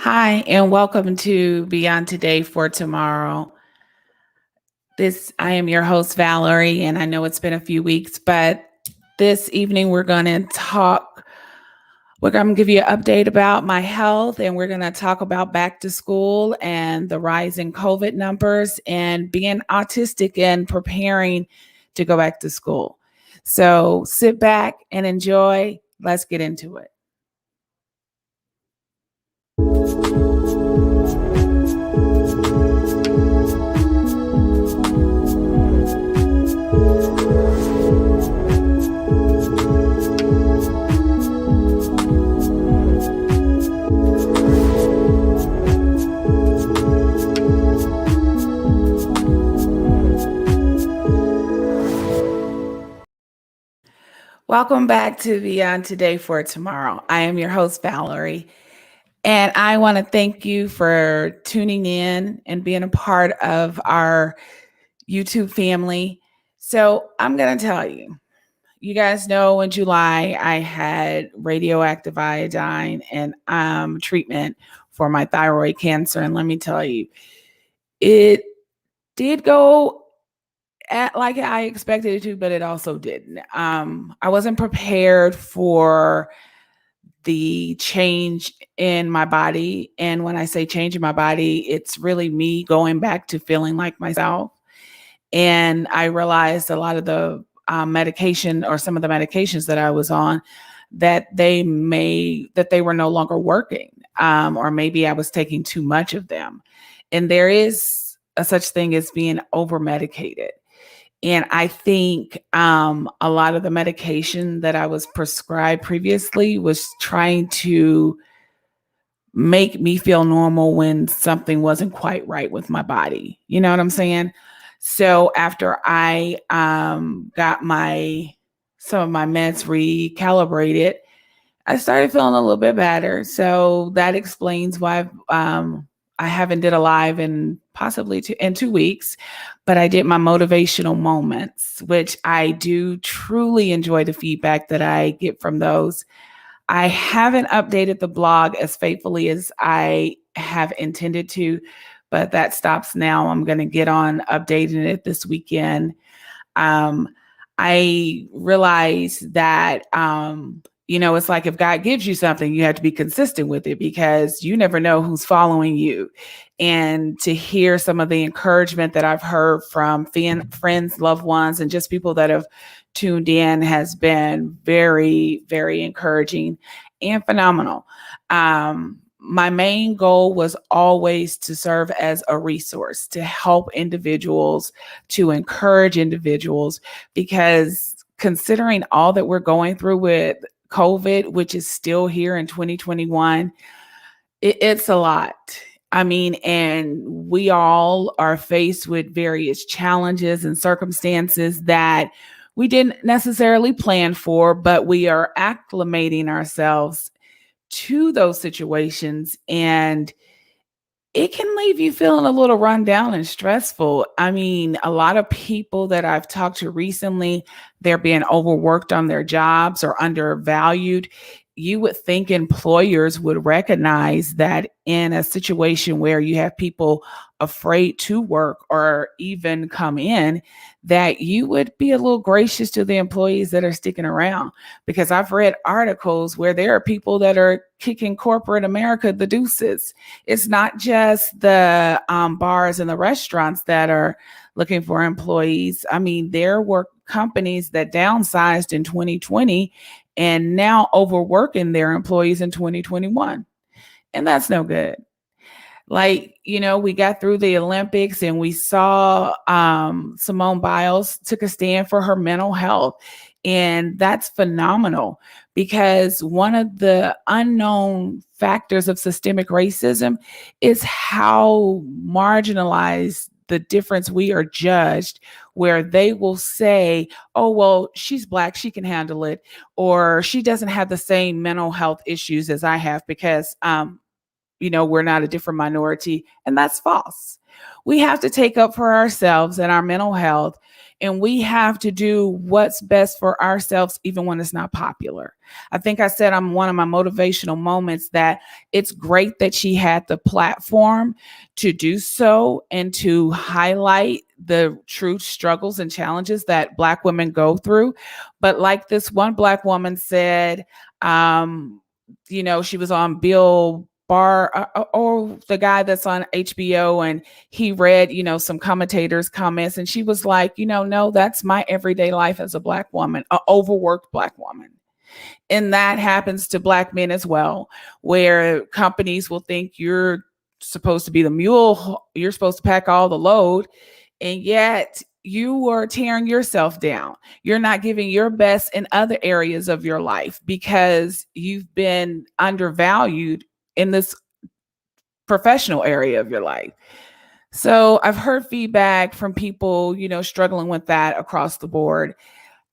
Hi, and welcome to Beyond Today for Tomorrow. I am your host, Valerie, and I know it's been a few weeks, but this evening we're going to talk. We're going to give you an update about my health, and we're going to talk about back to school and the rising COVID numbers and being autistic and preparing to go back to school. So sit back and enjoy. Let's get into it. Welcome back to Beyond Today for Tomorrow. I am your host, Valerie, and I want to thank you for tuning in and being a part of our YouTube family. So, I'm going to tell you, you guys know in July I had radioactive iodine and treatment for my thyroid cancer. And let me tell you, it did go like I expected it to, but it also didn't. I wasn't prepared for the change in my body. And when I say change in my body, it's really me going back to feeling like myself. And I realized a lot of the medication or some of the medications that I was on that they were no longer working, or maybe I was taking too much of them. And there is a such thing as being over medicated. And I think a lot of the medication that I was prescribed previously was trying to make me feel normal when something wasn't quite right with my body. You know what I'm saying? So after I got some of my meds recalibrated, I started feeling a little bit better. So that explains why I haven't did a live in possibly in 2 weeks, but I did my motivational moments, which I do truly enjoy the feedback that I get from those. I haven't updated the blog as faithfully as I have intended to, but that stops now. I'm going to get on updating it this weekend. Um, I realize that, it's like if God gives you something, you have to be consistent with it because you never know who's following you. And to hear some of the encouragement that I've heard from friends, loved ones, and just people that have tuned in has been very, very encouraging and phenomenal. My main goal was always to serve as a resource to help individuals, to encourage individuals, because considering all that we're going through with COVID, which is still here in 2021, it's a lot. I mean, and we all are faced with various challenges and circumstances that we didn't necessarily plan for, but we are acclimating ourselves to those situations. And it can leave you feeling a little run down and stressful. I mean, a lot of people that I've talked to recently, they're being overworked on their jobs or undervalued. You would think employers would recognize that in a situation where you have people afraid to work or even come in, that you would be a little gracious to the employees that are sticking around. Because I've read articles where there are people that are kicking corporate America the deuces. It's not just the bars and the restaurants that are looking for employees. I mean, there were companies that downsized in 2020 and now overworking their employees in 2021. And that's no good. Like, we got through the Olympics and we saw Simone Biles took a stand for her mental health. And that's phenomenal because one of the unknown factors of systemic racism is how marginalized the difference we are judged, where they will say, oh, well, she's Black, she can handle it, or she doesn't have the same mental health issues as I have because we're not a different minority. And that's false. We have to take up for ourselves and our mental health, and we have to do what's best for ourselves, even when it's not popular. I think I said on one of my motivational moments that it's great that she had the platform to do so and to highlight the true struggles and challenges that Black women go through. But like this one Black woman said, she was on Bill Barr, or the guy that's on HBO, and he read, some commentators' comments, and she was like, no, that's my everyday life as a Black woman, an overworked Black woman. And that happens to Black men as well, where companies will think you're supposed to be the mule, you're supposed to pack all the load, and yet you are tearing yourself down. You're not giving your best in other areas of your life because you've been undervalued in this professional area of your life. So I've heard feedback from people, struggling with that across the board.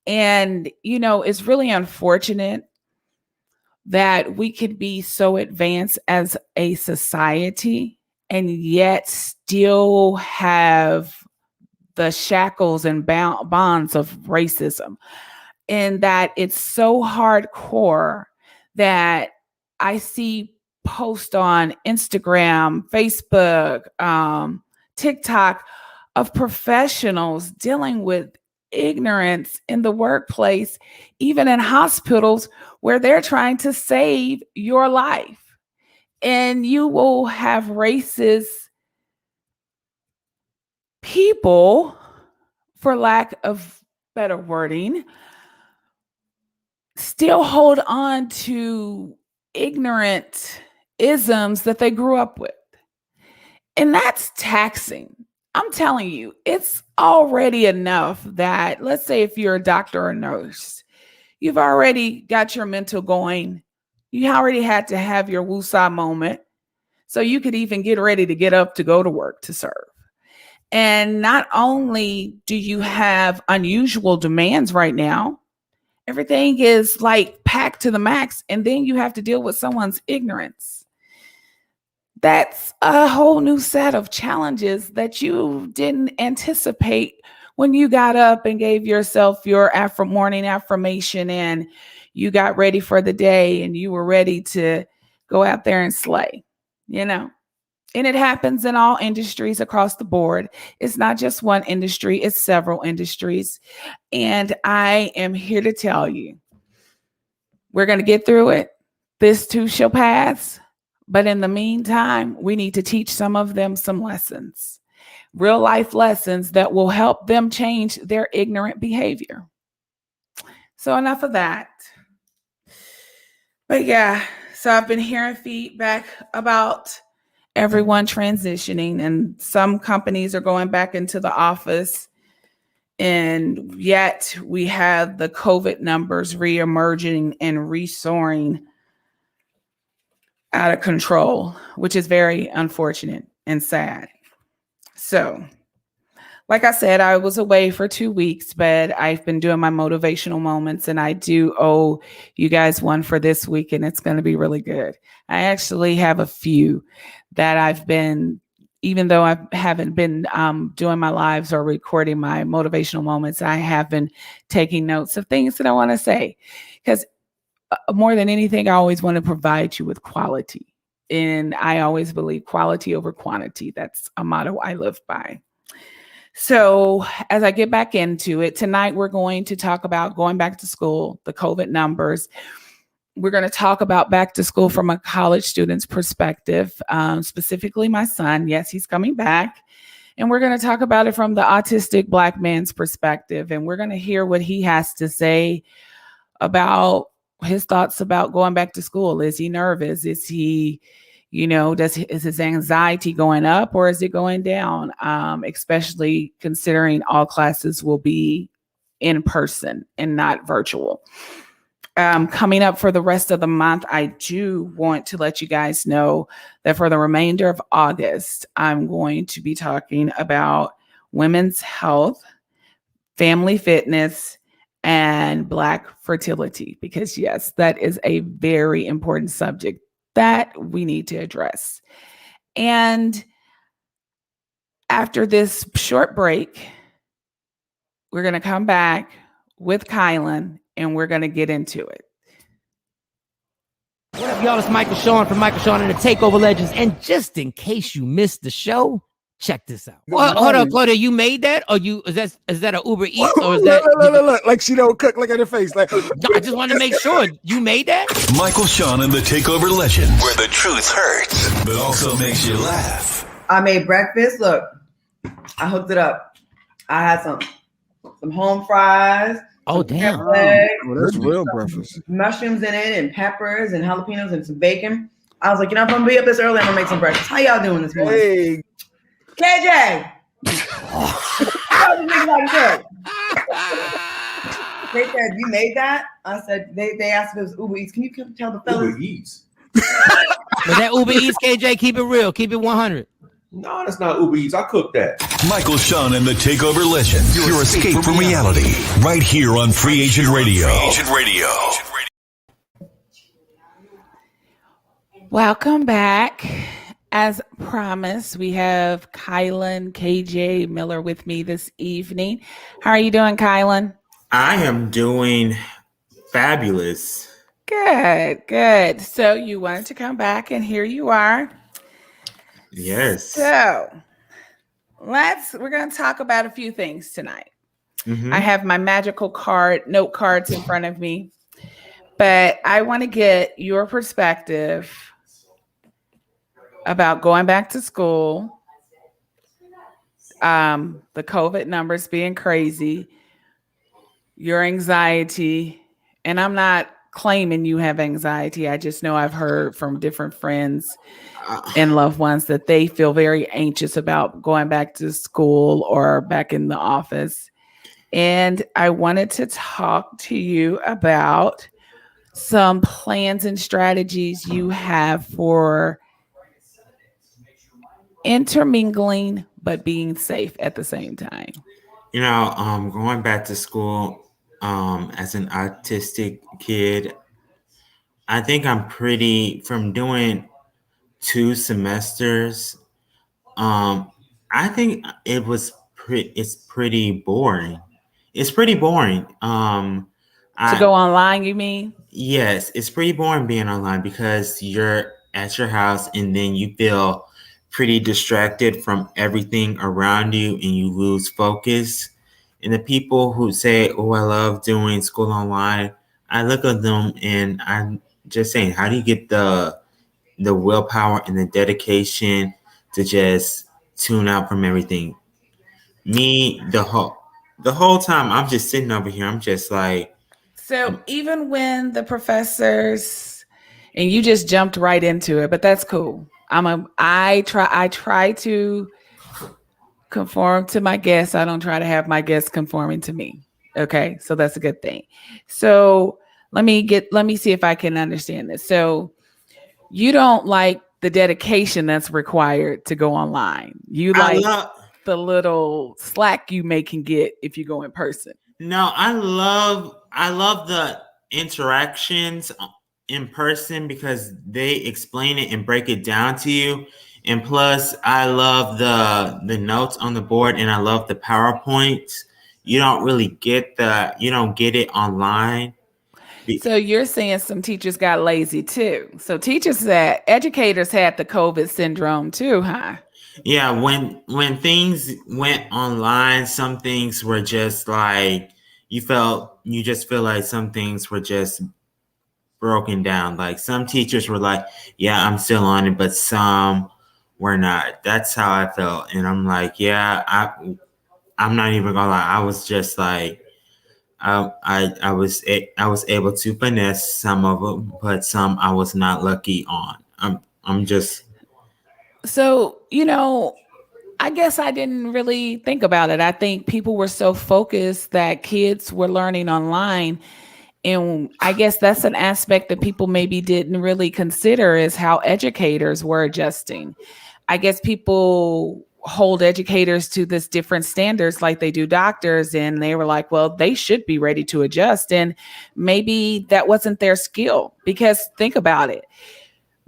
And, it's really unfortunate that we could be so advanced as a society and yet still have the shackles and bonds of racism, and that it's so hardcore that I see posts on Instagram, Facebook, TikTok of professionals dealing with ignorance in the workplace, even in hospitals where they're trying to save your life. And you will have racist people, for lack of better wording, still hold on to ignorant isms that they grew up with. And that's taxing. I'm telling you, it's already enough that, let's say if you're a doctor or a nurse, you've already got your mental going. You already had to have your woosah moment so you could even get ready to get up to go to work to serve. And not only do you have unusual demands right now, everything is like packed to the max, and then you have to deal with someone's ignorance. That's a whole new set of challenges that you didn't anticipate when you got up and gave yourself your morning affirmation and you got ready for the day and you were ready to go out there and slay, And it happens in all industries across the board. It's not just one industry, it's several industries. And I am here to tell you, we're going to get through it. This too shall pass. But in the meantime, we need to teach some of them some lessons, real life lessons that will help them change their ignorant behavior. So enough of that. But yeah, so I've been hearing feedback about everyone transitioning, and some companies are going back into the office, and yet we have the COVID numbers reemerging and resoaring out of control, which is very unfortunate and sad. So, like I said, I was away for 2 weeks, but I've been doing my motivational moments, and I do owe you guys one for this week, and it's going to be really good. I actually have a few that I've been, even though I haven't been doing my lives or recording my motivational moments, I have been taking notes of things that I want to say, because more than anything, I always want to provide you with quality. And I always believe quality over quantity. That's a motto I live by. So as I get back into it, tonight we're going to talk about going back to school, the COVID numbers. We're going to talk about back to school from a college student's perspective, specifically my son. Yes, he's coming back. And we're going to talk about it from the autistic Black man's perspective. And we're going to hear what he has to say about his thoughts about going back to school. Is he nervous? Is he, is his anxiety going up or is it going down? Especially considering all classes will be in person and not virtual. Coming up for the rest of the month, I do want to let you guys know that for the remainder of August, I'm going to be talking about women's health, family fitness, and Black fertility, because yes, that is a very important subject that we need to address. And after this short break, we're going to come back with Kylan and we're going to get into it. What up, y'all? It's Michael Sean from Michael Sean and the Takeover Legends. And just in case you missed the show, check this out. Hold on, Claudia. You made that, or is that an Uber Eats, or is that look, like she don't cook? Look at her face. Like I just want to make sure you made that. Michael Sean and the Takeover Legends, where the truth hurts, but also makes you laugh. I made breakfast. Look, I hooked it up. I had some home fries. Oh damn! that's real breakfast. Mushrooms in it, and peppers, and jalapenos, and some bacon. I was like, if I'm gonna be up this early, I'm gonna make some breakfast. How y'all doing this morning? Hey, KJ. They said, you made that? I said, they asked if it was Uber Eats. Can you tell the fellas? Uber Eats. Was that Uber Eats, KJ? Keep it real. Keep it 100. No, that's not Uber Eats. I cooked that. Michael Sean and the Takeover Legends. Your escape from reality. Right here on Free Agent Radio. Welcome back. As promised, we have Kylan KJ Miller with me this evening. How are you doing, Kylan? I am doing fabulous. Good. So you wanted to come back, and here you are. Yes. So we're going to talk about a few things tonight. Mm-hmm. I have my magical note cards in front of me, but I want to get your perspective about going back to school, the COVID numbers being crazy, your anxiety, and I'm not claiming you have anxiety. I just know I've heard from different friends and loved ones that they feel very anxious about going back to school or back in the office. And I wanted to talk to you about some plans and strategies you have for intermingling but being safe at the same time. Going back to school as an autistic kid, I think I'm from doing 2 semesters. I think it's pretty boring. It's pretty boring. To go online, you mean? Yes, it's pretty boring being online because you're at your house and then you feel pretty distracted from everything around you and you lose focus. And the people who say, oh, I love doing school online, I look at them and I'm just saying, how do you get the willpower and the dedication to just tune out from everything? Me, the whole time I'm just sitting over here, I'm just like. So even when the professors, and you just jumped right into it, but that's cool. I try to conform to my guests. I don't try to have my guests conforming to me. Okay. So that's a good thing. So let me see if I can understand this. So you don't like the dedication that's required to go online. You like the little slack you can get if you go in person. No, I love the interactions in person because they explain it and break it down to you. And plus, I love the notes on the board and I love the PowerPoints. You don't get it online. So you're saying some teachers got lazy too. So educators had the COVID syndrome too, huh? Yeah, when things went online, some things were just like you just feel like some things were just broken down. Like some teachers were like, yeah, I'm still on it, but some were not. That's how I felt. And I'm like, yeah, I'm not even gonna lie. I was just like, I was able to finesse some of them, but some I was not lucky on. I'm just. So, I guess I didn't really think about it. I think people were so focused that kids were learning online. And I guess that's an aspect that people maybe didn't really consider is how educators were adjusting. I guess people hold educators to this different standards like they do doctors. And they were like, well, they should be ready to adjust. And maybe that wasn't their skill because think about it.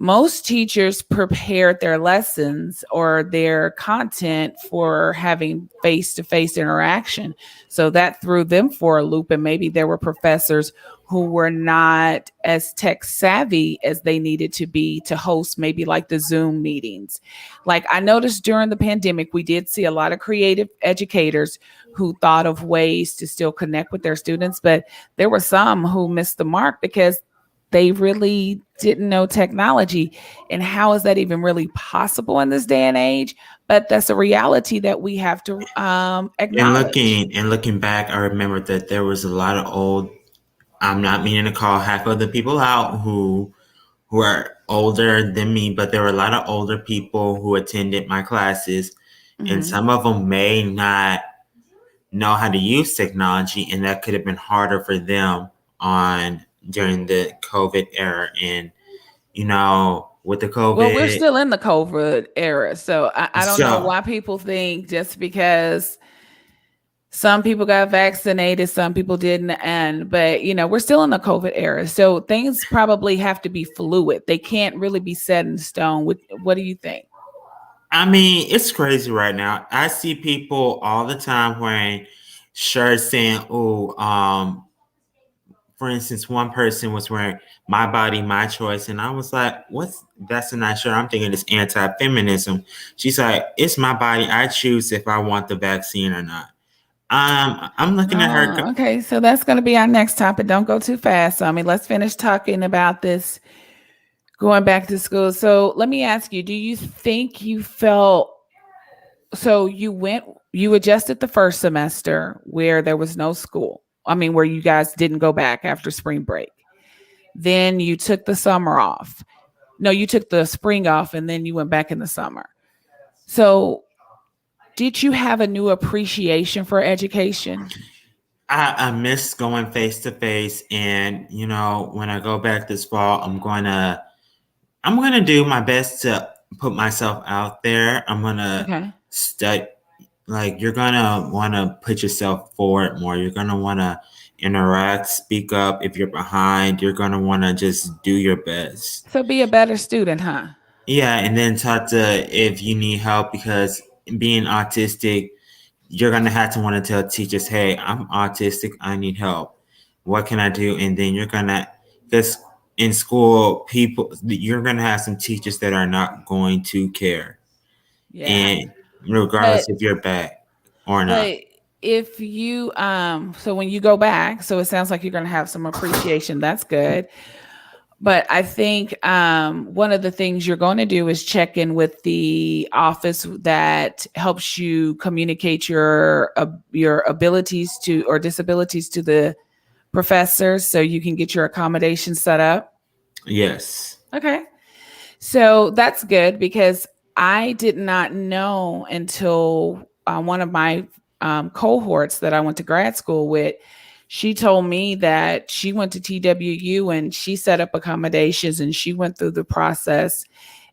most teachers prepared their lessons or their content for having face-to-face interaction. So that threw them for a loop. And maybe there were professors who were not as tech savvy as they needed to be to host maybe like the Zoom meetings. Like I noticed during the pandemic, we did see a lot of creative educators who thought of ways to still connect with their students, but there were some who missed the mark because they really didn't know technology. And how is that even really possible in this day and age? But that's a reality that we have to acknowledge. And looking back, I remember that there was a lot of old. I'm not meaning to call half of the people out who are older than me, but there were a lot of older people who attended my classes, and some of them may not know how to use technology, and that could have been harder for them on during the COVID era. And with the COVID, Well, we're still in the COVID era, so I don't know so why people think just because some people got vaccinated, some people didn't, but we're still in the COVID era, so things probably have to be fluid. They can't really be set in stone. What do you think? I mean, it's crazy right now. I see people all the time wearing shirts saying, "Oh, for instance, one person was wearing my body, my choice." And I was like, that's a nice shirt. I'm thinking it's anti-feminism. She's like, it's my body. I choose if I want the vaccine or not. I'm looking at her. Okay, so that's going to be our next topic. Don't go too fast. I mean, let's finish talking about this going back to school. So let me ask you, do you think you felt, so you adjusted the first semester where there was no school. I mean, where you guys didn't go back after spring break. Then you took the summer off. No, you took the spring off and then you went back in the summer. So did you have a new appreciation for education? I miss going face to face, and when I go back this fall, I'm gonna do my best to put myself out there. I'm gonna study. Like, you're gonna want to put yourself forward more. You're gonna want to interact, speak up. If you're behind, you're gonna want to just do your best. So be a better student, huh? Yeah, and then talk to if you need help, because being autistic, you're gonna have to want to tell teachers, "Hey, I'm autistic. I need help. What can I do?" And then you're gonna, because in school, you're gonna have some teachers that are not going to care, Yeah. and regardless if you're back or not. But if you so when you go back, so it sounds like you're going to have some appreciation. That's good. But I think one of the things you're going to do is check in with the office that helps you communicate your abilities to or disabilities to the professors, so you can get your accommodation set up. Yes. Okay. So that's good, because I did not know until one of my cohorts that I went to grad school with, she told me that she went to TWU and she set up accommodations and she went through the process.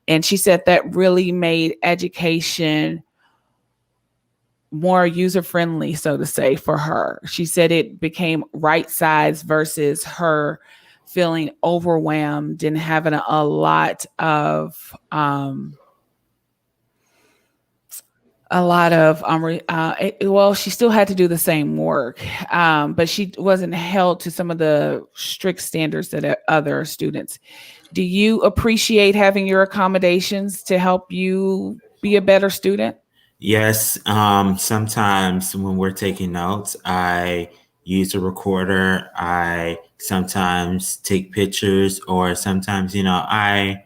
And she said that really made education more user-friendly, so to say, for her. She said it became right size versus her feeling overwhelmed and having a lot of well, she still had to do the same work, but she wasn't held to some of the strict standards that other students. Do you appreciate having your accommodations to help you be a better student? Yes. Sometimes when we're taking notes, I use a recorder. I sometimes take pictures, or sometimes, even I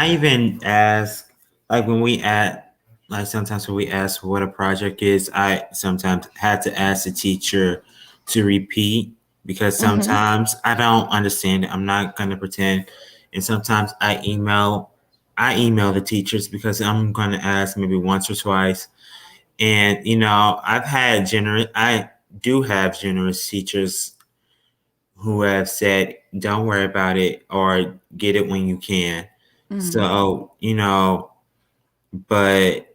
even ask, like when we at like sometimes when we ask what a project is, I sometimes had to ask the teacher to repeat, because sometimes I don't understand it. I'm not gonna pretend. And sometimes I email the teachers, because I'm gonna ask maybe once or twice. And I do have generous teachers who have said, "Don't worry about it," or "Get it when you can." So, but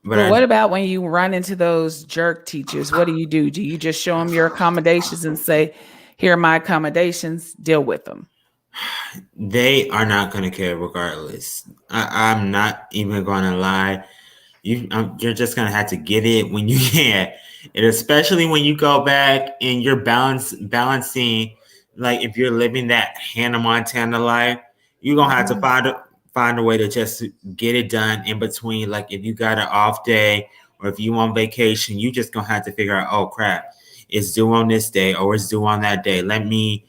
But what about when you run into those jerk teachers? What do? Do you just show them your accommodations and say, "Here are my accommodations, deal with them"? they are not going to care regardless. I'm not even going to lie. You're just going to have to get it when you can. And especially when you go back and you're balancing, like if you're living that Hannah Montana life, you're going to have to find a way to just get it done in between. Like if you got an off day or if you on vacation, you just going to have to figure out, oh crap, it's due on this day or it's due on that day. Let me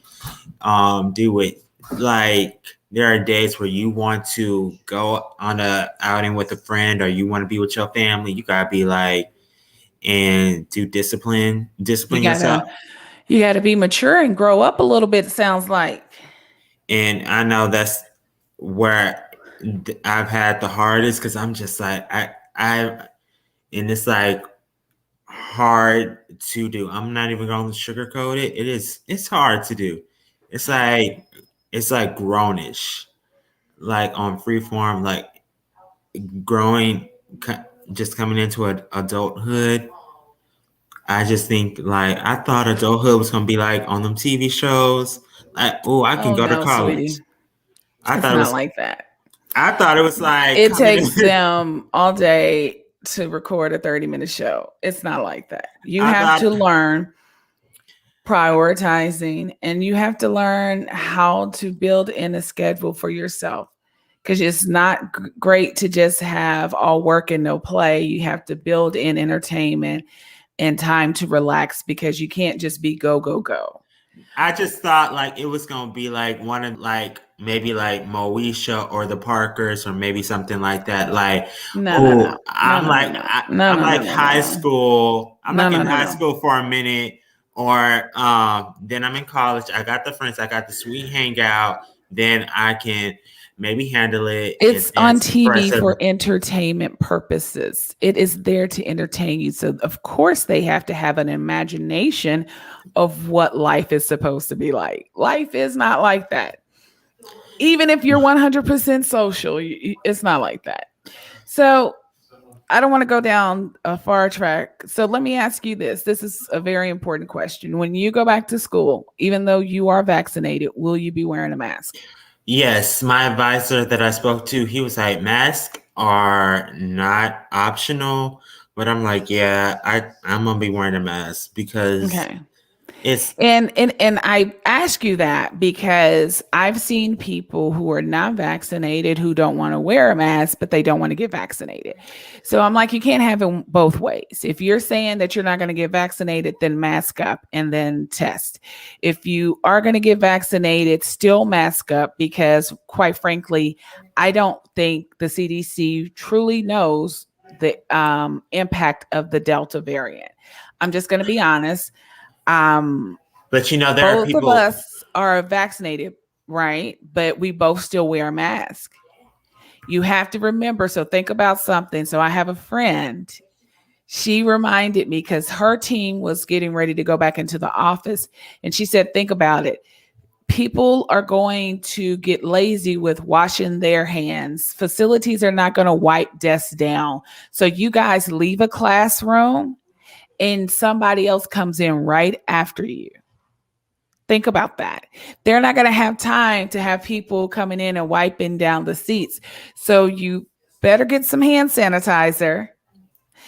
do it. Like there are days where you want to go on a outing with a friend or you want to be with your family. You gotta be like and do discipline You yourself. gotta be mature and grow up a little bit. It sounds like. And I know that's where I've had the hardest because I'm just like and it's like hard to do. I'm not even going to sugarcoat it. It's hard to do. It's like grownish, like on freeform, like growing, just coming into adulthood. I just think like I thought adulthood was gonna be like on them TV shows. Like, oh, I can Oh go to no, college. sweetie. It's not like that. I thought it was like It takes them all day to record a 30-minute show. It's not like that. You have to learn prioritizing and you have to learn how to build in a schedule for yourself because it's not great to just have all work and no play. You have to build in entertainment and time to relax because you can't just be go, go, go. I just thought like it was gonna be like one of like maybe like Moesha or the Parkers or maybe something like that. Like, I'm like high school. I'm like in high school for a minute, or then I'm in college. I got the friends. I got the sweet hangout. Then I can maybe handle it. It's on TV for entertainment purposes. It is there to entertain you. So of course they have to have an imagination of what life is supposed to be like. Life is not like that. Even if you're 100% social, it's not like that. So I don't want to go down a far track. So let me ask you this. This is a very important question. When you go back to school, even though you are vaccinated, will you be wearing a mask? Yes, my advisor that I spoke to, he was like, masks are not optional. But I'm like, yeah, I'm gonna be wearing a mask because it's and I ask you that because I've seen people who are not vaccinated who don't want to wear a mask, but they don't want to get vaccinated. So I'm like, you can't have it both ways. If you're saying that you're not going to get vaccinated, then mask up and then test. If you are going to get vaccinated, still mask up because quite frankly, I don't think the CDC truly knows the impact of the Delta variant. I'm just going to be honest. But there both are people. Both of us are vaccinated, right? But we both still wear a mask. You have to remember. So think about something. So I have a friend. She reminded me because her team was getting ready to go back into the office. And she said, think about it. People are going to get lazy with washing their hands. Facilities are not going to wipe desks down. So you guys leave a classroom and somebody else comes in right after you. Think about that. They're not going to have time to have people coming in and wiping down the seats. So you better get some hand sanitizer.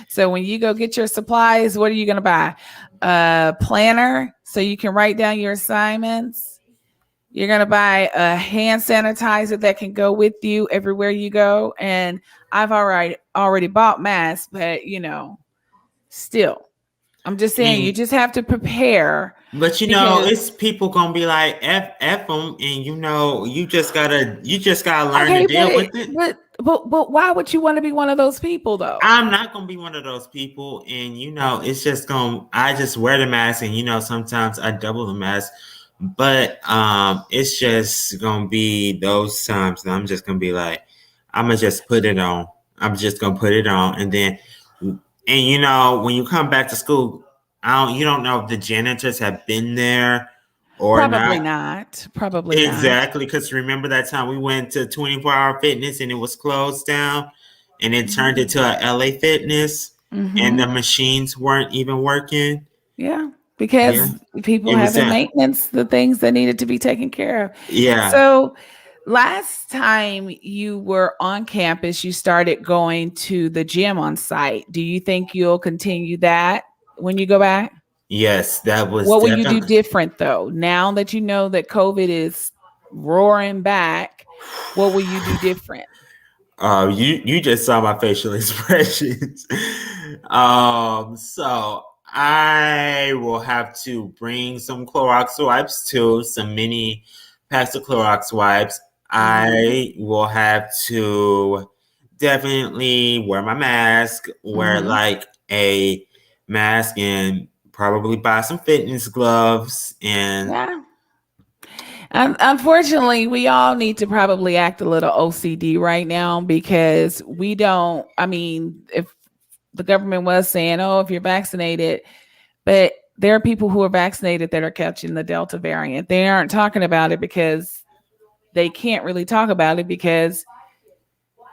So when you go get your supplies, what are you going to buy? A planner so you can write down your assignments. You're going to buy a hand sanitizer that can go with you everywhere you go. And I've already bought masks, but still. I'm just saying, you just have to prepare. But it's people gonna be like f them, and you just gotta learn to deal with it. But why would you want to be one of those people though? I'm not gonna be one of those people, and it's just I just wear the mask, and sometimes I double the mask, but it's just gonna be those times that I'm just gonna be like, I'm gonna just put it on. I'm just gonna put it on, and then. And when you come back to school, you don't know if the janitors have been there or Probably not. Probably exactly, because remember that time we went to 24-hour fitness and it was closed down, and it turned into a LA Fitness, and the machines weren't even working. Yeah. because Yeah. people It was haven't that. maintenance the things that needed to be taken care of. Yeah. So last time you were on campus, you started going to the gym on site. Do you think you'll continue that when you go back? Yes, that was What will you do definitely. different though? Now that you know that COVID is roaring back, what will you do different? You just saw my facial expressions. So I will have to bring some Clorox wipes too, some mini packs of Clorox wipes. Mm-hmm. I will have to definitely wear my mask, wear Mm-hmm. like a mask, and probably buy some fitness gloves. And Yeah. Unfortunately, we all need to probably act a little OCD right now because we don't. I mean, if the government was saying, oh, if you're vaccinated, but there are people who are vaccinated that are catching the Delta variant. They aren't talking about it because they can't really talk about it because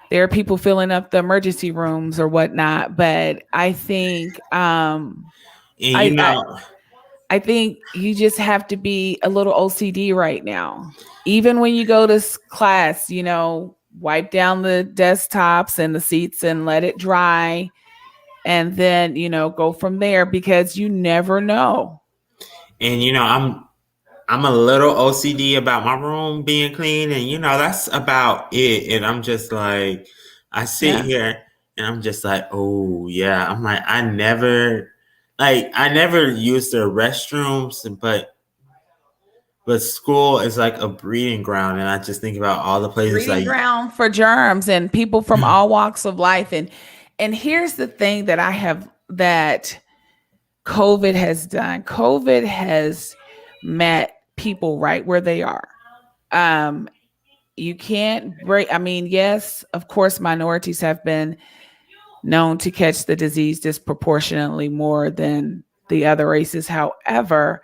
there are people filling up the emergency rooms or whatnot. But I think and you I, I know, I think you just have to be a little OCD right now. Even when you go to class, wipe down the desktops and the seats and let it dry. And then, go from there because you never know. I'm a little OCD about my room being clean, and that's about it. And I'm just like, I sit Yeah. here and I'm just like, oh yeah. I'm like, I never use the restrooms, but school is like a breeding ground, and I just think about all the places Breeding like, ground for germs and people from all walks of life. And here's the thing that I have that COVID has done. COVID has met people right where they are. Um, you can't break. I mean, yes, of course, minorities have been known to catch the disease disproportionately more than the other races. However,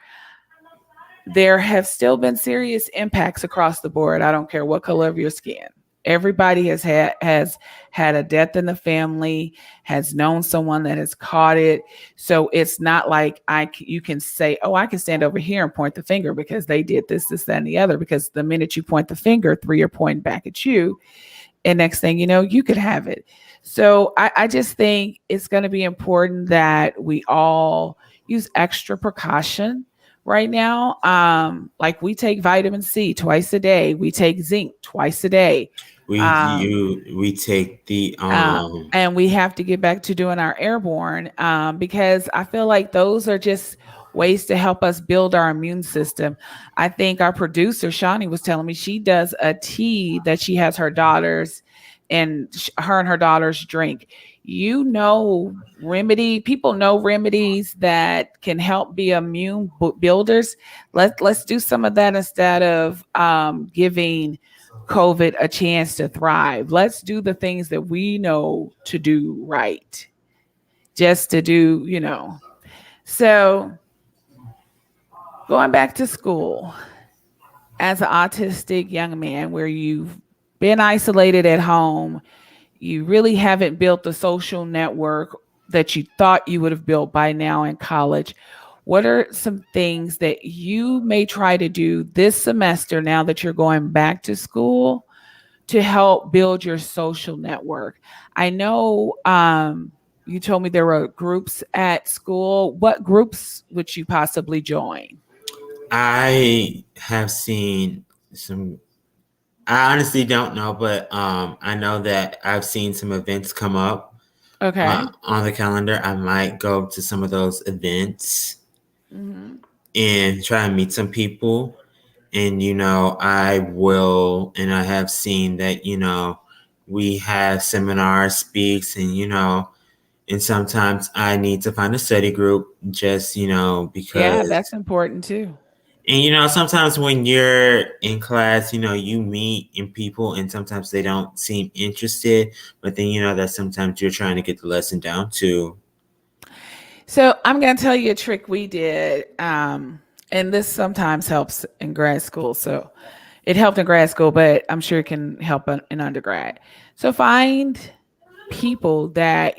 there have still been serious impacts across the board. I don't care what color of your skin. Everybody has had a death in the family, has known someone that has caught it. So it's not like you can say, "Oh, I can stand over here and point the finger because they did this, this, that, and the other." Because the minute you point the finger, three are pointing back at you, and next thing you know, you could have it. So I just think it's going to be important that we all use extra precaution right now. Like we take vitamin C twice a day, we take zinc twice a day. Um, we take the and we have to get back to doing our airborne because I feel like those are just ways to help us build our immune system. I think our producer, Shawnee, was telling me she does a tea that she has her daughters and her and her daughters drink. People know remedies that can help be immune builders. Let's do some of that instead of giving COVID a chance to thrive. Let's do the things that we know to do right, just to do. So, going back to school as an autistic young man where you've been isolated at home, you really haven't built the social network that you thought you would have built by now in college. What are some things that you may try to do this semester now that you're going back to school to help build your social network? I know you told me there were groups at school. What groups would you possibly join? I have seen some. I honestly don't know, but I know that I've seen some events come up Okay. on the calendar. I might go to some of those events Hmm. and try and meet some people. And I will, and I have seen that we have seminars, speaks, and sometimes I need to find a study group just Yeah, that's because. important too. And sometimes when you're in class, you meet in people and sometimes they don't seem interested, but then that sometimes you're trying to get the lesson down too. So I'm going to tell you a trick we did. And this sometimes helps in grad school. So it helped in grad school, but I'm sure it can help in undergrad. So find people that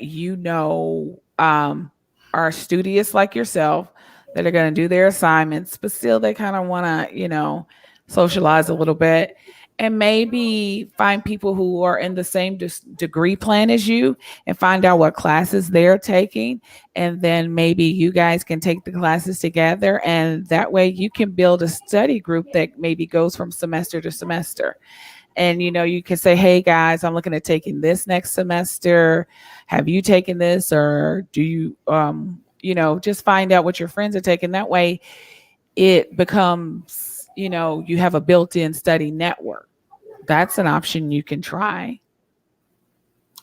are studious like yourself, that are going to do their assignments, but still they kind of want to, socialize a little bit. And maybe find people who are in the same degree plan as you and find out what classes they're taking. And then maybe you guys can take the classes together. And that way you can build a study group that maybe goes from semester to semester. And you can say, hey guys, I'm looking at taking this next semester. Have you taken this, or do you just find out what your friends are taking? That way it becomes, you have a built-in study network. That's an option you can try.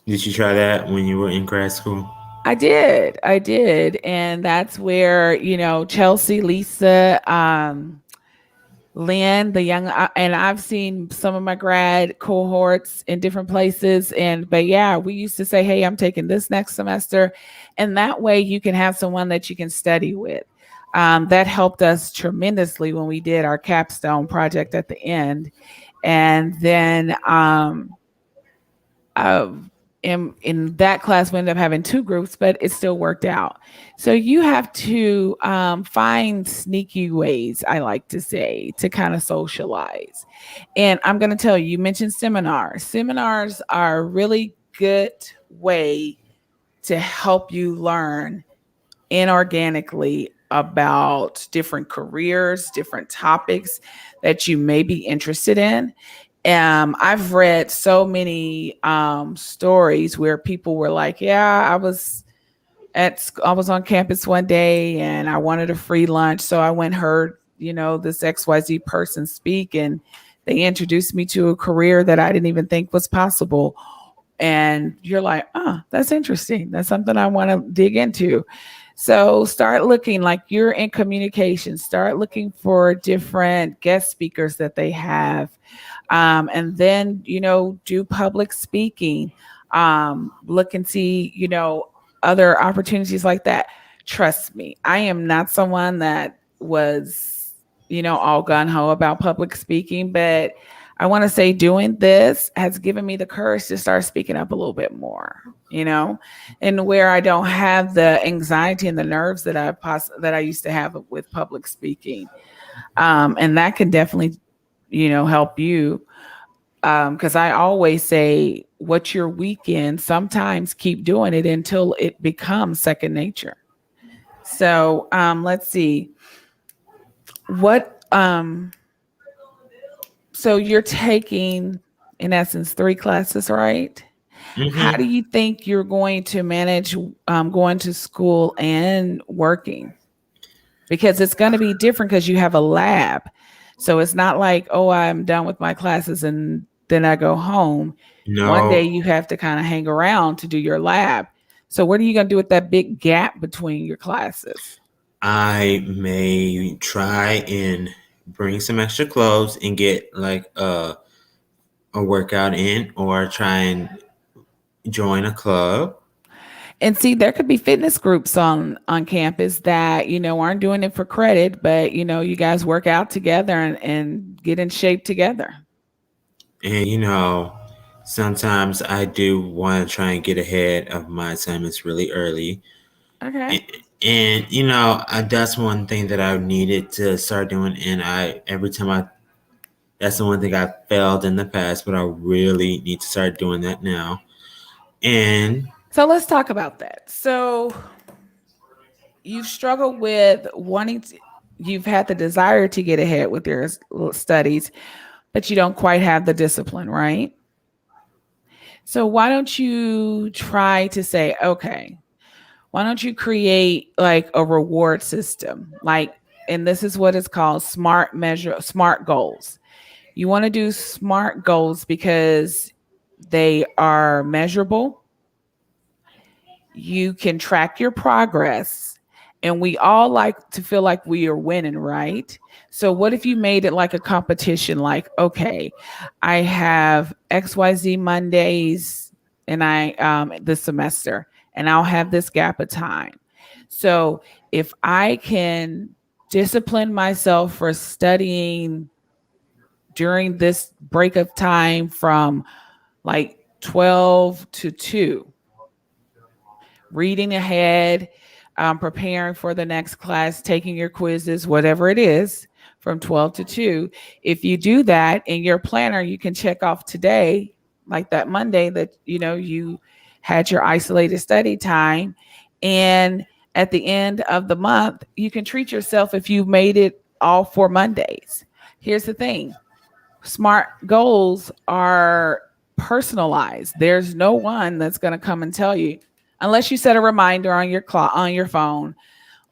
Did you try that when you were in grad school? I did. And that's where, Chelsea, Lisa, Lynn, the young, and I've seen some of my grad cohorts in different places. But yeah, we used to say, hey, I'm taking this next semester. And that way you can have someone that you can study with. That helped us tremendously when we did our capstone project at the end. And then in that class, we ended up having 2 groups, but it still worked out. So you have to find sneaky ways, I like to say, to kind of socialize. And I'm going to tell you, you mentioned seminars. Seminars are a really good way to help you learn inorganically about different careers, different topics that you may be interested in. I've read so many stories where people were like, yeah, I was on campus one day and I wanted a free lunch. So I went and heard, this XYZ person speak, and they introduced me to a career that I didn't even think was possible. And you're like, oh, that's interesting. That's something I want to dig into. So start looking, like you're in communication, start looking for different guest speakers that they have. And then, do public speaking, look and see, other opportunities like that. Trust me, I am not someone that was, all gung ho about public speaking, but I want to say doing this has given me the courage to start speaking up a little bit more, and where I don't have the anxiety and the nerves that I used to have with public speaking. And that can definitely, help you. Because I always say, what's your weekend? Sometimes keep doing it until it becomes second nature. So let's see. What so you're taking, in essence, 3 classes, right? Mm-hmm. How do you think you're going to manage going to school and working? Because it's going to be different because you have a lab. So it's not like, oh, I'm done with my classes and then I go home. No. One day you have to kind of hang around to do your lab. So what are you going to do with that big gap between your classes? I may try and bring some extra clothes and get like a workout in, or try and join a club. And see, there could be fitness groups on campus that, aren't doing it for credit, but, you guys work out together and get in shape together. And, sometimes I do want to try and get ahead of my assignments really early. Okay. And that's one thing that I needed to start doing. And that's the one thing I failed in the past, but I really need to start doing that now. And so let's talk about that. So you've struggled with you've had the desire to get ahead with your studies, but you don't quite have the discipline, right? So why don't you try to say, okay, why don't you create like a reward system? And this is what it's called, smart goals. You want to do SMART goals because they are measurable. You can track your progress, and we all like to feel like we are winning, right? So what if you made it like a competition? Like, okay, I have XYZ Mondays and this semester, and I'll have this gap of time. So if I can discipline myself for studying during this break of time from like 12 to 2, reading ahead, preparing for the next class, taking your quizzes, whatever it is, from 12 to 2. If you do that in your planner, you can check off today, like that Monday that you had your isolated study time. And at the end of the month, you can treat yourself if you made it all 4 Mondays. Here's the thing. Smart goals are personalized. There's no one that's going to come and tell you, unless you set a reminder on your on your phone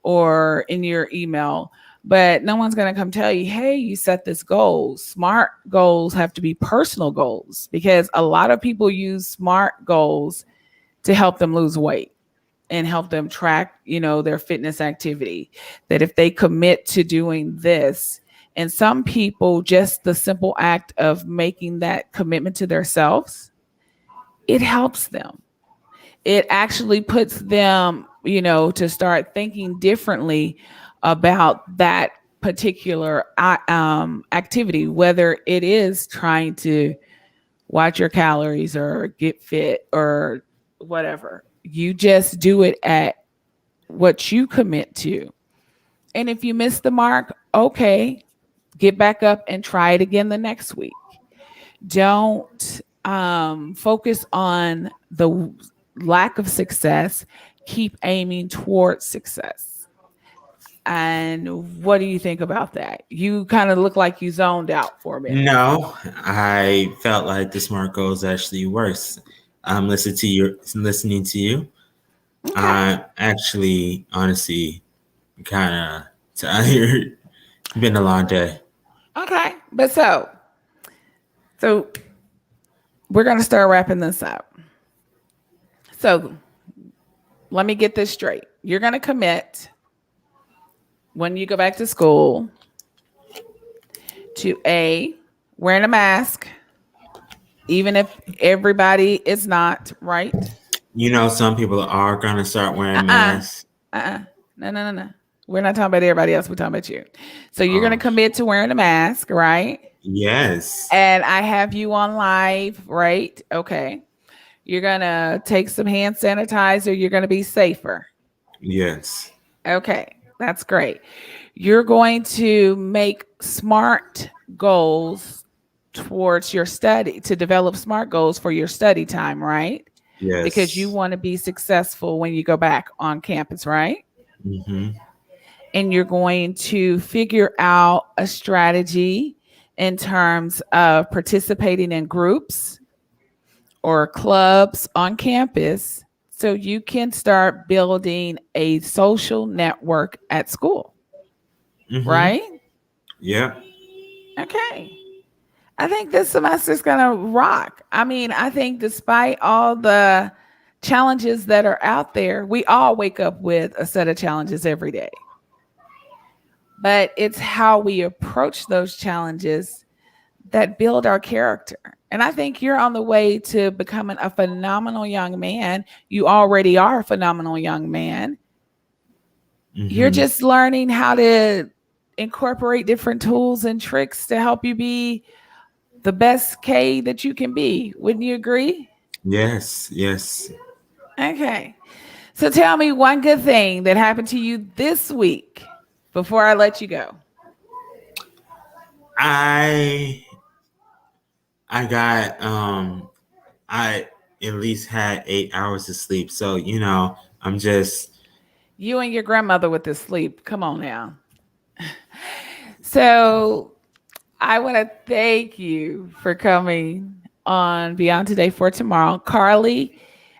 or in your email. But no one's going to come tell you, hey, you set this goal. Smart goals have to be personal goals, because a lot of people use smart goals to help them lose weight and help them track, their fitness activity. That if they commit to doing this, and some people, just the simple act of making that commitment to themselves, it helps them. It actually puts them, to start thinking differently about that particular activity, whether it is trying to watch your calories or get fit or whatever. You just do it at what you commit to. And if you miss the mark, okay, get back up and try it again the next week. Don't focus on the lack of success. Keep aiming towards success. And what do you think about that? You kind of look like you zoned out for a minute. No, I felt like the SMART goals actually works. I'm listening to you. Okay. Actually, honestly, kind of tired. Been a long day. Okay. But so we're going to start wrapping this up. So let me get this straight. You're going to commit when you go back to school to wearing a mask, even if everybody is not, right? Some people are going to start wearing masks. No. We're not talking about everybody else. We're talking about you. So you're going to commit to wearing a mask, right? Yes. And I have you on live, right? Okay. You're going to take some hand sanitizer. You're going to be safer. Yes. Okay. That's great. You're going to make SMART goals towards your study, to develop SMART goals for your study time, right? Yes. Because you want to be successful when you go back on campus, right? Mm-hmm. And you're going to figure out a strategy in terms of participating in groups or clubs on campus, so you can start building a social network at school. Mm-hmm. Right? Yeah. Okay. I think this semester is going to rock. I mean, I think despite all the challenges that are out there, we all wake up with a set of challenges every day. But it's how we approach those challenges that build our character. And I think you're on the way to becoming a phenomenal young man. You already are a phenomenal young man. Mm-hmm. You're just learning how to incorporate different tools and tricks to help you be the best K that you can be. Wouldn't you agree? Yes. Yes. Okay. So tell me one good thing that happened to you this week before I let you go. I got I at least had 8 hours of sleep. So, I'm just you and your grandmother with the sleep. Come on now. So I want to thank you for coming on Beyond Today for Tomorrow. Carly,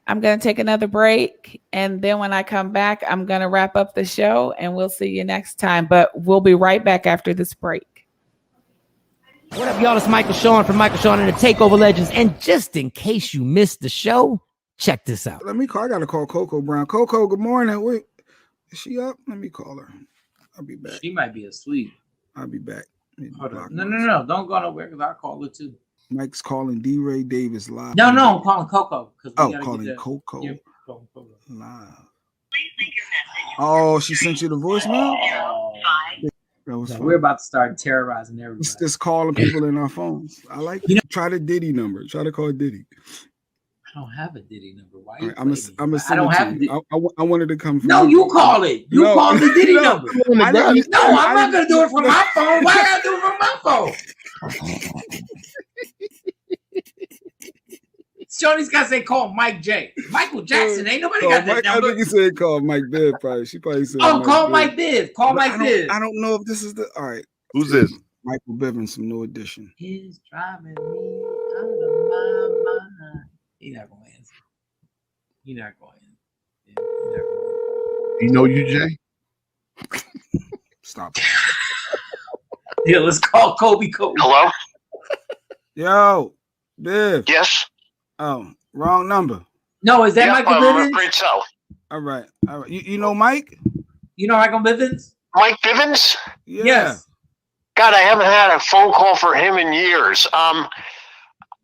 I'm going to take another break. And then when I come back, I'm going to wrap up the show and we'll see you next time. But we'll be right back after this break. What up, y'all? It's Michael Sean from Michael Sean and the Takeover Legends. And just in case you missed the show, check this out. I got to call Coco Brown. Coco, good morning. Wait, is she up? Let me call her. I'll be back. She might be asleep. I'll be back. Hold on. No. Don't go nowhere because I'll call her too. Mike's calling D. Ray Davis live. No, I'm calling Coco. Calling Coco live. Oh, she sent you the voicemail? We're about to start terrorizing everybody. It's just calling people in our phones. I like it. Try the Diddy number. Try to call Diddy. I don't have a Diddy number. Why All you right, I'm gonna I send don't it have to a you. Diddy. I wanted to come from No, you call it. You No, call the Diddy no, number. I didn't- No, I'm not didn't- gonna do it from my phone. Why I gotta do it from my phone? Shorty's got to say call Mike J. Michael Jackson. Ain't nobody got that Mike, I number. think he said call Mike Biv. Probably she probably said. Oh, call Biv. Mike Biv. Call But Mike Biv. I don't know if this is the. All right, Who's this? Michael Bivins, some new edition. He's driving me out of my mind. He's not gonna answer. You're not going in. Yeah, You know you, Jay? Stop. Yeah, let's call Kobe. Hello? Yo, Biv. Yes? Oh, wrong number. No, is that Yep, Michael I'm Bivins? afraid so. All right. You know Mike? You know Michael Bivins? Mike Bivins? Yeah. Yes. God, I haven't had a phone call for him in years.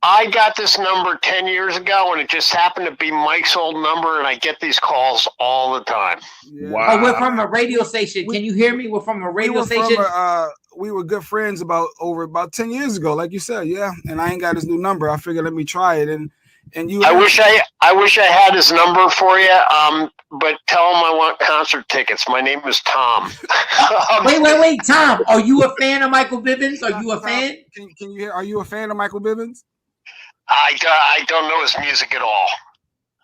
I got this number 10 years ago, and it just happened to be Mike's old number, and I get these calls all the time. Yeah. Wow. Oh, we're from a radio station. Can you hear me? We're from a radio station. We were good friends about 10 years ago, like you said, yeah. And I ain't got his new number. I figured let me try it. And you I wish I had his number for you, but tell him I want concert tickets. My name is Tom. Wait, Tom. Are you a fan of Michael Bivins? Are you a fan? Can you hear? Are you a fan of Michael Bivins? I don't know his music at all.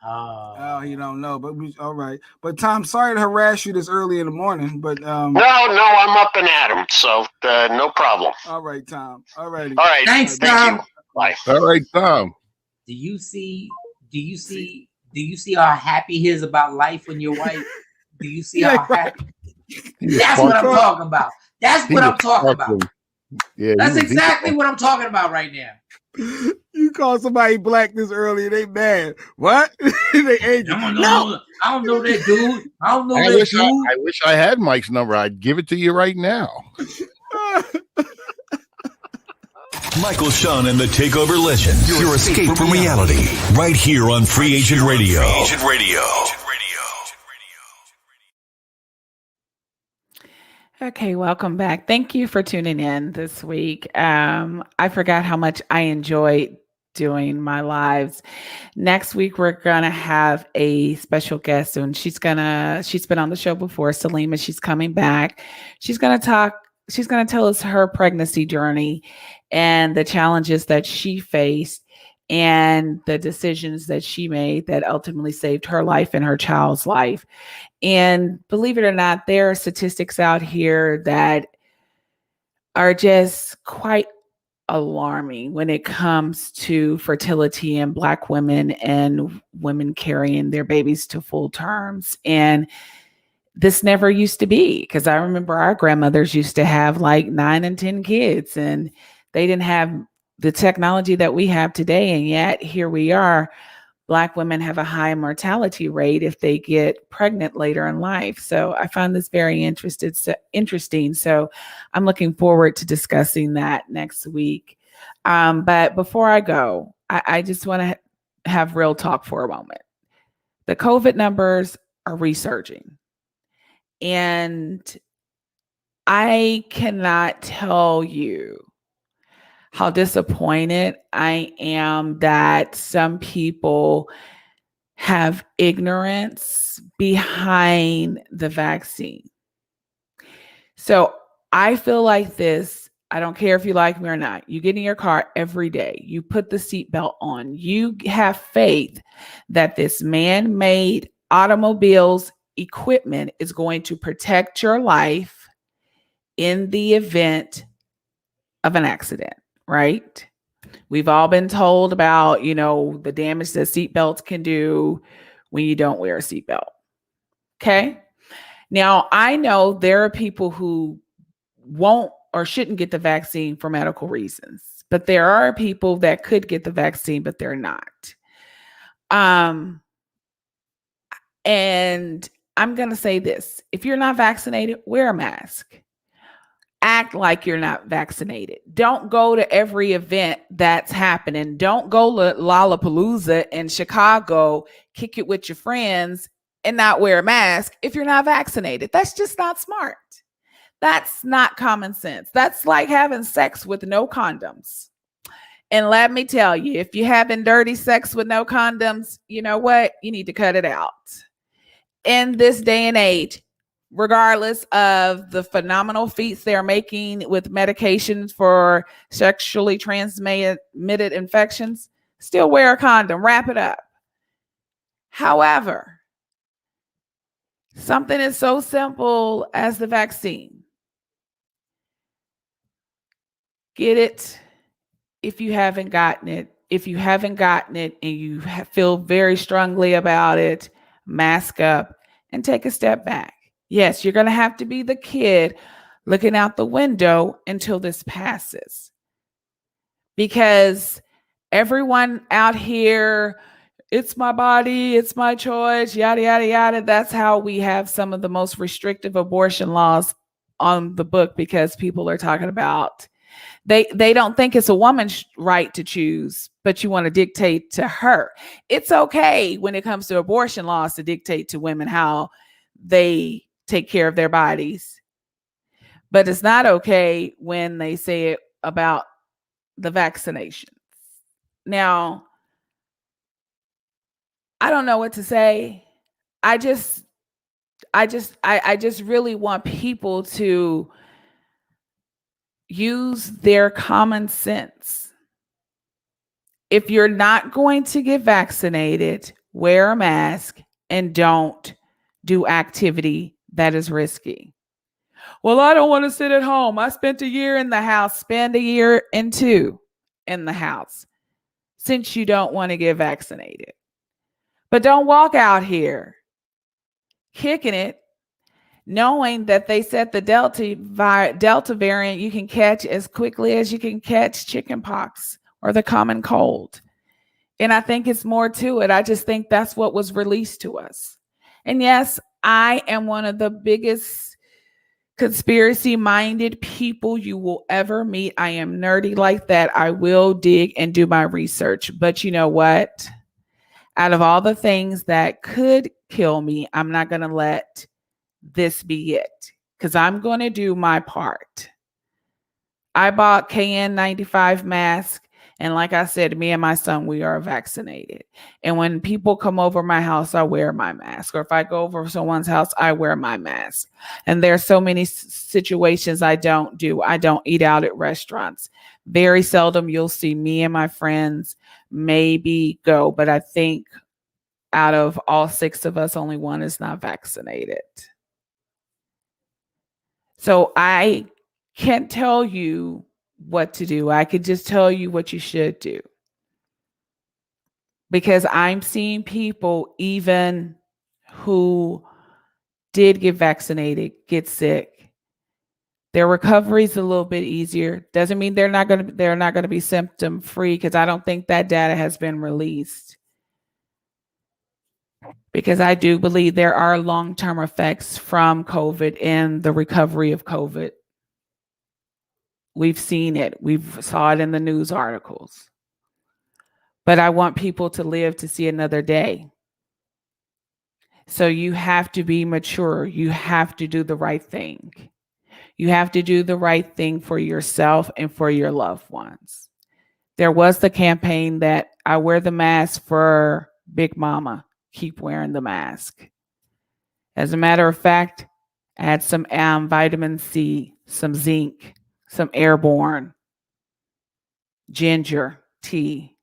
Oh, you don't know, but all right. But Tom, sorry to harass you this early in the morning, but No, I'm up and at him, so no problem. All right, Tom. All righty. All right. Thanks, Thank Tom. you. Bye. All right, Tom. Do you see how happy he is about life when your wife? Do you see how happy? That's what I'm talking about. That's what I'm talking about. Yeah, that's exactly what I'm talking about right now. You call somebody black this early and they mad. What? They angry. No, I don't know that dude. I don't know I that wish dude. I wish I had Mike's number. I'd give it to you right now. Michael Sean and the Takeover Legends. Your escape from reality. Right here on Free Agent Radio. Free Agent Radio. Okay, welcome back. Thank you for tuning in this week. I forgot how much I enjoyed doing my lives. Next week, we're going to have a special guest soon. She's been on the show before, Salima. She's coming back. She's going to tell us her pregnancy journey and the challenges that she faced and the decisions that she made that ultimately saved her life and her child's life. And believe it or not, there are statistics out here that are just quite alarming when it comes to fertility in Black women and women carrying their babies to full terms. And this never used to be, because I remember our grandmothers used to have like 9 and 10 kids, and they didn't have the technology that we have today. And yet here we are. Black women have a high mortality rate if they get pregnant later in life. So I found this very interesting. So I'm looking forward to discussing that next week. But before I go, I just want to have real talk for a moment. The COVID numbers are resurging. And I cannot tell you how disappointed I am that some people have ignorance behind the vaccine. So I feel like this. I don't care if you like me or not. You get in your car every day. You put the seatbelt on. You have faith that this man-made automobiles equipment is going to protect your life in the event of an accident. Right? We've all been told about, the damage that seatbelts can do when you don't wear a seatbelt. Okay. Now, I know there are people who won't or shouldn't get the vaccine for medical reasons, but there are people that could get the vaccine, but they're not. And I'm going to say this. If you're not vaccinated, wear a mask. Act like you're not vaccinated. Don't go to every event that's happening. Don't go to Lollapalooza in Chicago, kick it with your friends, and not wear a mask if you're not vaccinated. That's just not smart. That's not common sense. That's like having sex with no condoms. And let me tell you, if you're having dirty sex with no condoms, you know what? You need to cut it out. In this day and age, regardless of the phenomenal feats they're making with medications for sexually transmitted infections, still wear a condom, wrap it up. However, something is so simple as the vaccine. Get it if you haven't gotten it. If you haven't gotten it and you feel very strongly about it, mask up and take a step back. Yes, you're going to have to be the kid looking out the window until this passes. Because everyone out here, it's my body, it's my choice, yada, yada, yada. That's how we have some of the most restrictive abortion laws on the book, because people are talking about they don't think it's a woman's right to choose, but you want to dictate to her. It's okay when it comes to abortion laws to dictate to women how they take care of their bodies. But it's not okay when they say it about the vaccinations. Now, I don't know what to say. I just really want people to use their common sense. If you're not going to get vaccinated, wear a mask and don't do activity that is risky. Well, I don't want to sit at home. I spent a year in the house. Spend a year and two in the house since you don't want to get vaccinated. But don't walk out here kicking it, knowing that they said the Delta variant you can catch as quickly as you can catch chickenpox or the common cold. And I think it's more to it. I just think that's what was released to us. And yes, I am one of the biggest conspiracy-minded people you will ever meet. I am nerdy like that. I will dig and do my research. But you know what? Out of all the things that could kill me, I'm not going to let this be it, because I'm going to do my part. I bought KN95 mask, and like I said, me and my son, we are vaccinated. And when people come over my house, I wear my mask. Or if I go over someone's house, I wear my mask. And there's so many situations I don't do. I don't eat out at restaurants. Very seldom you'll see me and my friends maybe go, but I think out of all 6 of us, only one is not vaccinated. So I can't tell you what to do. I could just tell you what you should do. Because I'm seeing people, even who did get vaccinated, get sick. Their recovery is a little bit easier. Doesn't mean they're not going to be symptom free, because I don't think that data has been released. Because I do believe there are long-term effects from COVID and the recovery of COVID. We've seen it. We've saw it in the news articles. But I want people to live to see another day. So you have to be mature. You have to do the right thing. You have to do the right thing for yourself and for your loved ones. There was the campaign that I wear the mask for Big Mama. Keep wearing the mask. As a matter of fact, add some vitamin C, some zinc, some airborne, ginger tea,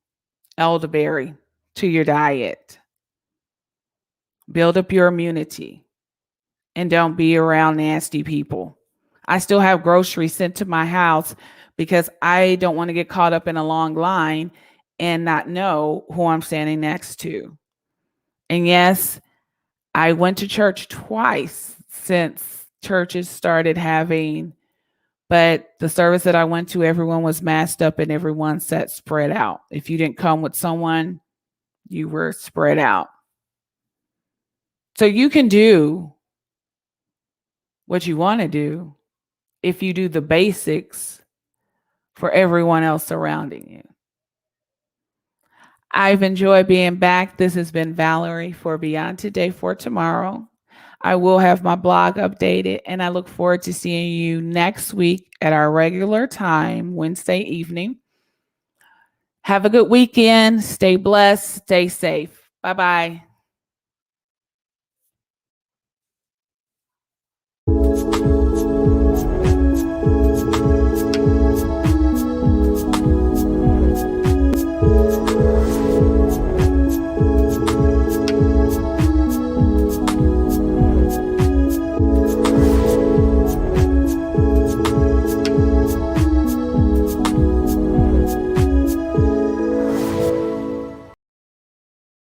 elderberry to your diet. Build up your immunity and don't be around nasty people. I still have groceries sent to my house because I don't want to get caught up in a long line and not know who I'm standing next to. And yes, I went to church twice since churches started having, but the service that I went to, everyone was masked up and everyone sat spread out. If you didn't come with someone, you were spread out. So you can do what you want to do if you do the basics for everyone else surrounding you. I've enjoyed being back. This has been Valerie for Beyond Today for Tomorrow. I will have my blog updated, and I look forward to seeing you next week at our regular time, Wednesday evening. Have a good weekend. Stay blessed. Stay safe. Bye-bye.